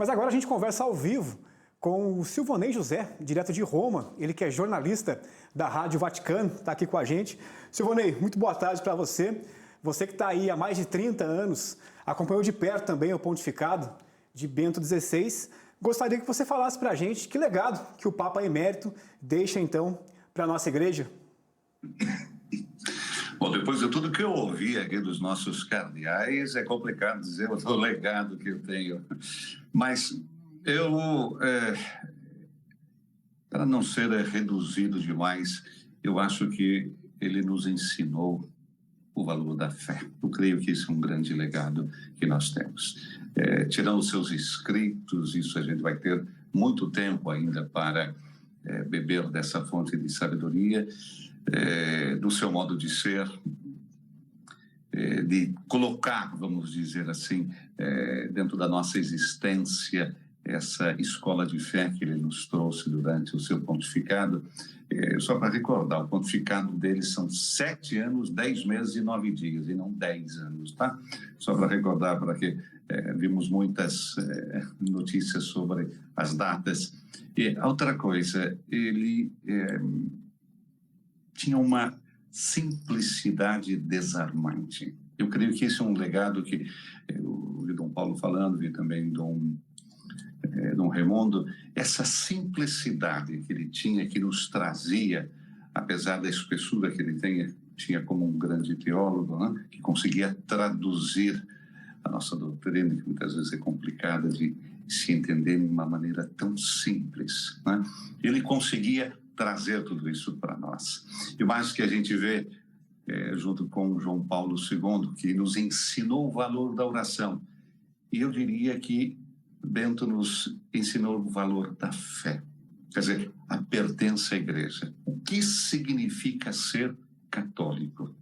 Mas agora a gente conversa ao vivo com o Silvonei José, direto de Roma, ele que é jornalista da Rádio Vaticano, está aqui com a gente. Silvonei, muito boa tarde para você. Você que está aí há mais de 30 anos, acompanhou de perto também o pontificado de Bento XVI. Gostaria que você falasse para a gente que legado que o Papa Emérito deixa então para a nossa igreja. Bom, depois de tudo que eu ouvi aqui dos nossos cardeais, é complicado dizer o legado que eu tenho. Mas eu, para não ser reduzido demais, eu acho que ele nos ensinou o valor da fé. Eu creio que esse é um grande legado que nós temos. Tirando os seus escritos, isso a gente vai ter muito tempo ainda para beber dessa fonte de sabedoria, do seu modo de ser, de colocar, vamos dizer assim, dentro da nossa existência, essa escola de fé que ele nos trouxe durante o seu pontificado. Só para recordar, o pontificado dele são 7 anos, 10 meses e 9 dias, e não 10 anos, tá? Só para recordar, para que vimos muitas notícias sobre as datas. E outra coisa, ele tinha uma simplicidade desarmante. Eu creio que esse é um legado que eu ouvi Dom Paulo falando, vi também Dom Raimundo, essa simplicidade que ele tinha, que nos trazia, apesar da espessura que ele tinha como um grande teólogo, né, que conseguia traduzir a nossa doutrina, que muitas vezes é complicada de se entender de uma maneira tão simples, né? Ele conseguia trazer tudo isso para nós. E mais que a gente vê, junto com João Paulo II, que nos ensinou o valor da oração. E eu diria que Bento nos ensinou o valor da fé, quer dizer, a pertença à igreja. O que significa ser católico?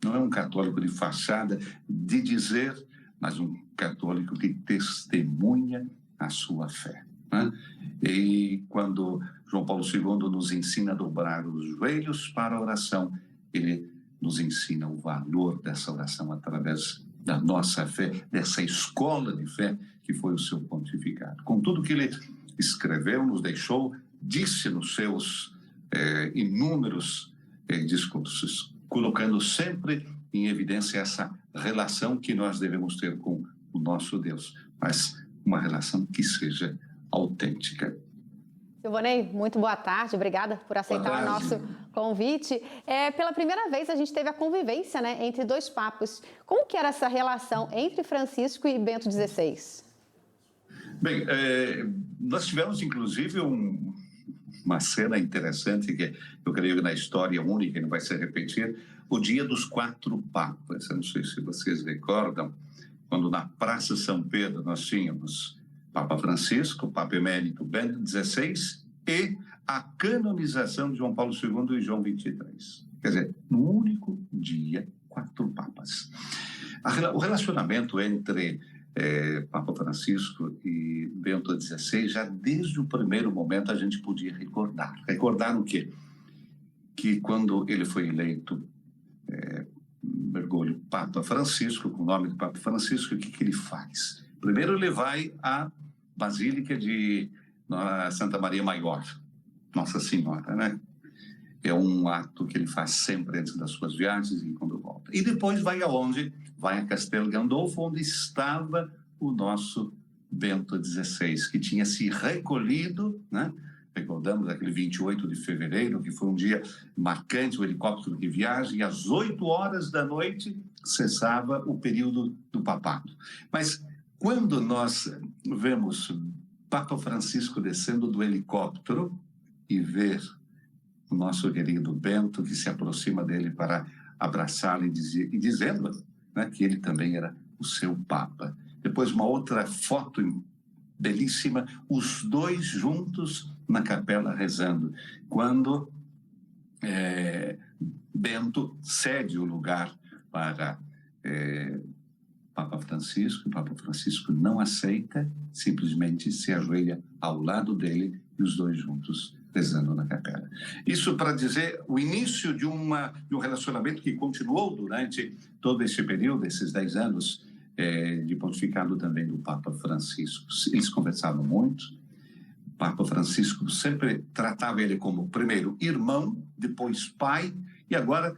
Não é um católico de fachada, de dizer, mas um católico que testemunha a sua fé, né? E quando João Paulo II nos ensina a dobrar os joelhos para a oração, ele nos ensina o valor dessa oração através da nossa fé, dessa escola de fé que foi o seu pontificado. Com tudo que ele escreveu, nos deixou, disse nos seus inúmeros discursos, colocando sempre em evidência essa relação que nós devemos ter com o nosso Deus, mas uma relação que seja autêntica. Silvonei, muito boa tarde, obrigada por aceitar o nosso convite. Pela primeira vez a gente teve a convivência, né, entre dois papas. Como que era essa relação entre Francisco e Bento XVI? Bem, nós tivemos inclusive uma cena interessante que eu creio que na história única, não vai se repetir, o dia dos 4 papas. Eu não sei se vocês recordam, quando na Praça São Pedro nós tínhamos Papa Francisco, Papa Emérito Bento XVI e a canonização de João Paulo II e João XXIII. Quer dizer, no único dia, 4 papas. O relacionamento entre Papa Francisco e Bento XVI, já desde o primeiro momento a gente podia recordar. Recordar o quê? Que quando ele foi eleito mergulho Papa Francisco, com o nome de Papa Francisco, o que ele faz? Primeiro ele vai à Basílica de Santa Maria Maior, Nossa Senhora, né? É um ato que ele faz sempre antes das suas viagens e quando volta. E depois vai aonde? Vai a Castel Gandolfo, onde estava o nosso Bento XVI, que tinha se recolhido, né? Recordamos aquele 28 de fevereiro, que foi um dia marcante, o helicóptero de viagem, e às 8 horas da noite cessava o período do papado. Mas quando nós vemos Papa Francisco descendo do helicóptero e ver o nosso querido Bento que se aproxima dele para abraçá-lo e dizendo, né, que ele também era o seu Papa. Depois uma outra foto belíssima, os dois juntos na capela rezando, quando Bento cede o lugar para Papa Francisco, o Papa Francisco não aceita, simplesmente se ajoelha ao lado dele e os dois juntos rezando na capela. Isso para dizer o início de um relacionamento que continuou durante todo esse período, esses 10 anos, de pontificado também do Papa Francisco. Eles conversavam muito. O Papa Francisco sempre tratava ele como, primeiro, irmão, depois pai, e agora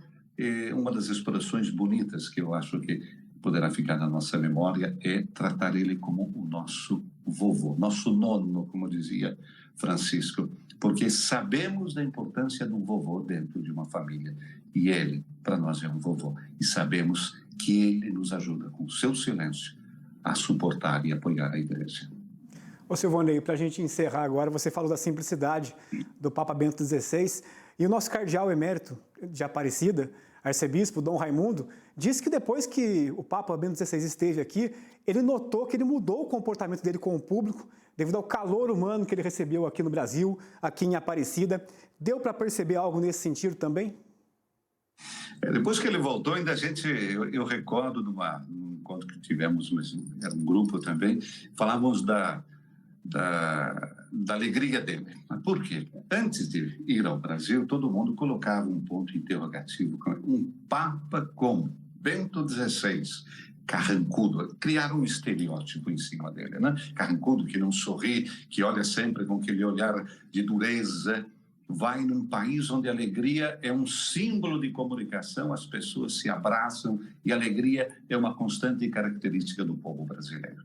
uma das expressões bonitas que eu acho que poderá ficar na nossa memória é tratar ele como o nosso vovô, nosso nono, como dizia Francisco, porque sabemos da importância do vovô dentro de uma família, e ele, para nós, é um vovô, e sabemos que ele nos ajuda com o seu silêncio a suportar e apoiar a igreja. Ô Silvonei, para a gente encerrar agora, você falou da simplicidade do Papa Bento XVI, e o nosso cardeal emérito de Aparecida, arcebispo Dom Raimundo, disse que depois que o Papa Bento XVI esteve aqui, ele notou que ele mudou o comportamento dele com o público, devido ao calor humano que ele recebeu aqui no Brasil, aqui em Aparecida. Deu para perceber algo nesse sentido também? Depois que ele voltou, ainda eu recordo de um encontro que tivemos, mas era um grupo também, falávamos da alegria dele. Mas por quê? Antes de ir ao Brasil, todo mundo colocava um ponto interrogativo. Um Papa como Bento XVI, carrancudo, criaram um estereótipo em cima dele, né? Carrancudo, que não sorri, que olha sempre com aquele olhar de dureza, vai num país onde a alegria é um símbolo de comunicação, as pessoas se abraçam e a alegria é uma constante característica do povo brasileiro.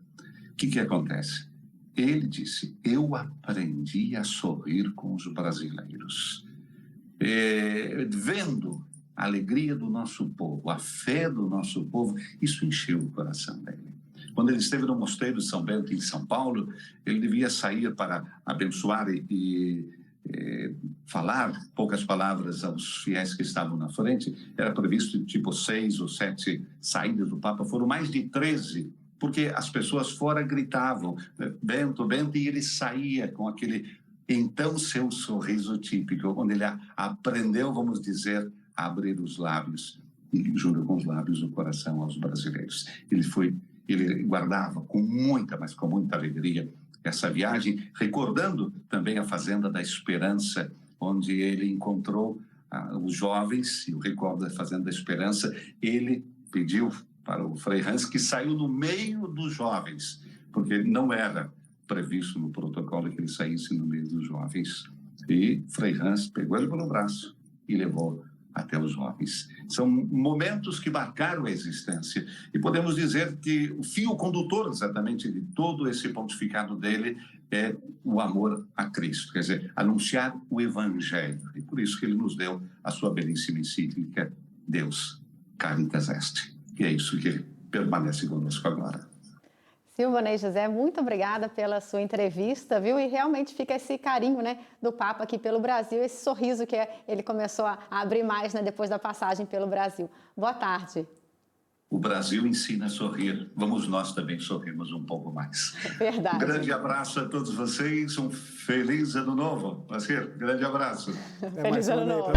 O que acontece? Ele disse, eu aprendi a sorrir com os brasileiros. Vendo a alegria do nosso povo, a fé do nosso povo, isso encheu o coração dele. Quando ele esteve no Mosteiro de São Bento, em São Paulo, ele devia sair para abençoar e falar poucas palavras aos fiéis que estavam na frente. Era previsto tipo 6 ou 7 saídas do Papa, foram mais de 13, porque as pessoas fora gritavam, Bento, Bento, e ele saía com aquele, então, seu sorriso típico, onde ele aprendeu, vamos dizer, a abrir os lábios, e junto com os lábios o coração aos brasileiros. Ele guardava com muita alegria essa viagem, recordando também a Fazenda da Esperança, onde ele encontrou os jovens, e eu recordo da Fazenda da Esperança, ele pediu para o Frei Hans que saiu no meio dos jovens, porque não era previsto no protocolo que ele saísse no meio dos jovens. E Frei Hans pegou ele pelo braço e levou até os jovens. São momentos que marcaram a existência. E podemos dizer que o fio condutor, exatamente, de todo esse pontificado dele é o amor a Cristo, quer dizer, anunciar o Evangelho. E por isso que ele nos deu a sua belíssima encíclica, Deus Caritas Est. E é isso que permanece conosco agora. Silvonei José, muito obrigada pela sua entrevista, viu? E realmente fica esse carinho, né, do Papa aqui pelo Brasil, esse sorriso que ele começou a abrir mais, né, depois da passagem pelo Brasil. Boa tarde. O Brasil ensina a sorrir, vamos nós também sorrirmos um pouco mais. Verdade. Um grande abraço a todos vocês, um feliz ano novo. Grande abraço. Feliz ano novo.